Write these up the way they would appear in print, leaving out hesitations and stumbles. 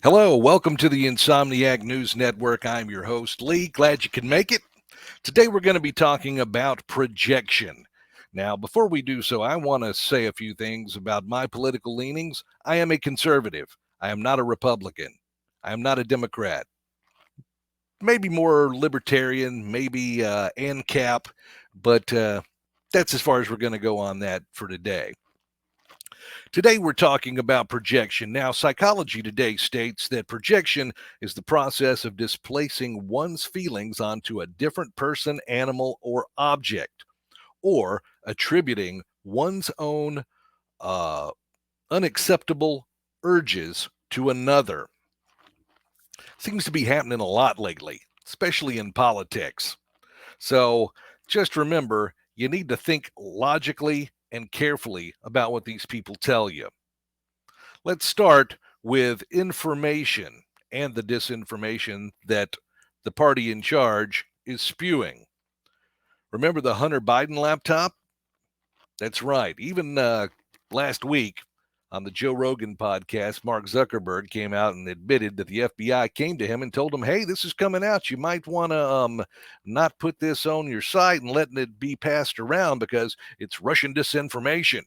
Hello, welcome to the Insomniac News Network. I'm your host, Lee. Glad you can make it. Today we're going to be talking about projection. Now, before we do so, I want to say a few things about my political leanings. I am a conservative. I am not a Republican. I am not a Democrat. Maybe more libertarian, maybe ANCAP, but that's as far as we're going to go on that for today. Today, we're talking about projection. Now, Psychology Today states that projection is the process of displacing one's feelings onto a different person, animal, or object, or attributing one's own uh, unacceptable urges to another. Seems to be happening a lot lately, especially in politics. So just remember, you need to think logically and carefully about what these people tell you. Let's start with information and the disinformation that the party in charge is spewing. Remember the Hunter Biden laptop? That's right. Even last week on the Joe Rogan podcast, Mark Zuckerberg came out and admitted that the FBI came to him and told him, hey, this is coming out. You might want to not put this on your site and letting it be passed around because it's Russian disinformation.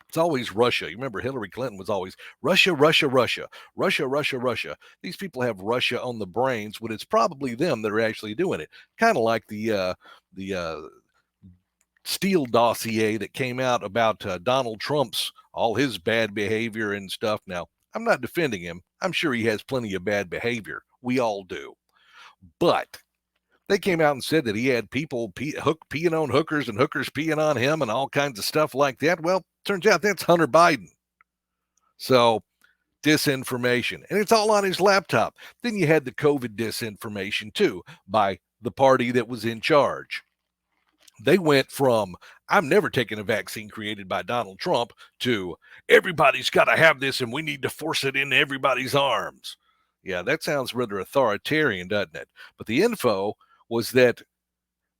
It's always Russia. You remember Hillary Clinton was always Russia, Russia, Russia, Russia, Russia, Russia. These people have Russia on the brains, but it's probably them that are actually doing it. Kind of like the Steele dossier that came out about Donald Trump's all his bad behavior and stuff. Now, I'm not defending him. I'm sure he has plenty of bad behavior. We all do. But they came out and said that he had people peeing on hookers and hookers peeing on him and all kinds of stuff like that. Well, turns out that's Hunter Biden. So disinformation. And it's all on his laptop. Then you had the COVID disinformation too by the party that was in charge. They went from, I'm never taking a vaccine created by Donald Trump to everybody's got to have this and we need to force it into everybody's arms. Yeah, that sounds rather authoritarian, doesn't it? But the info was that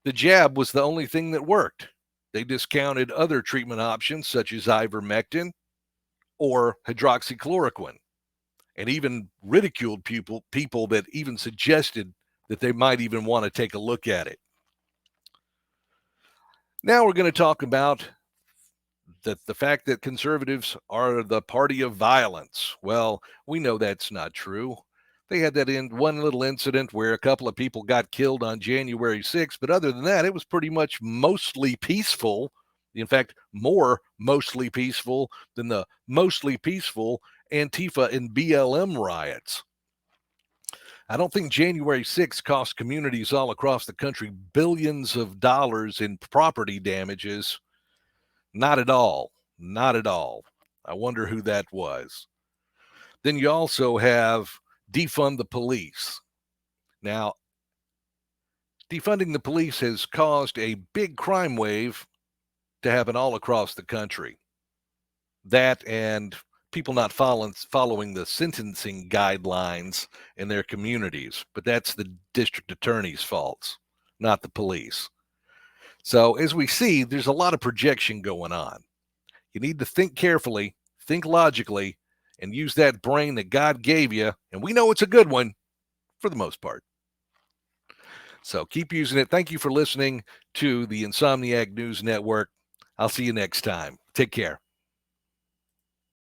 the jab was the only thing that worked. They discounted other treatment options such as ivermectin or hydroxychloroquine and even ridiculed people that even suggested that they might even want to take a look at it. Now we're going to talk about the fact that conservatives are the party of violence. Well, we know that's not true. They had that in one little incident where a couple of people got killed on January 6th, but other than that, it was pretty much mostly peaceful. In fact, mostly peaceful than the mostly peaceful Antifa and BLM riots. I don't think January 6th cost communities all across the country billions of dollars in property damages. Not at all. Not at all. I wonder who that was. Then you also have defund the police. Now, defunding the police has caused a big crime wave to happen all across the country. That and people not following the sentencing guidelines in their communities. But that's the district attorney's faults, not the police. So as we see, there's a lot of projection going on. You need to think carefully, think logically, and use that brain that God gave you. And we know it's a good one for the most part. So keep using it. Thank you for listening to the Insomniac News Network. I'll see you next time. Take care.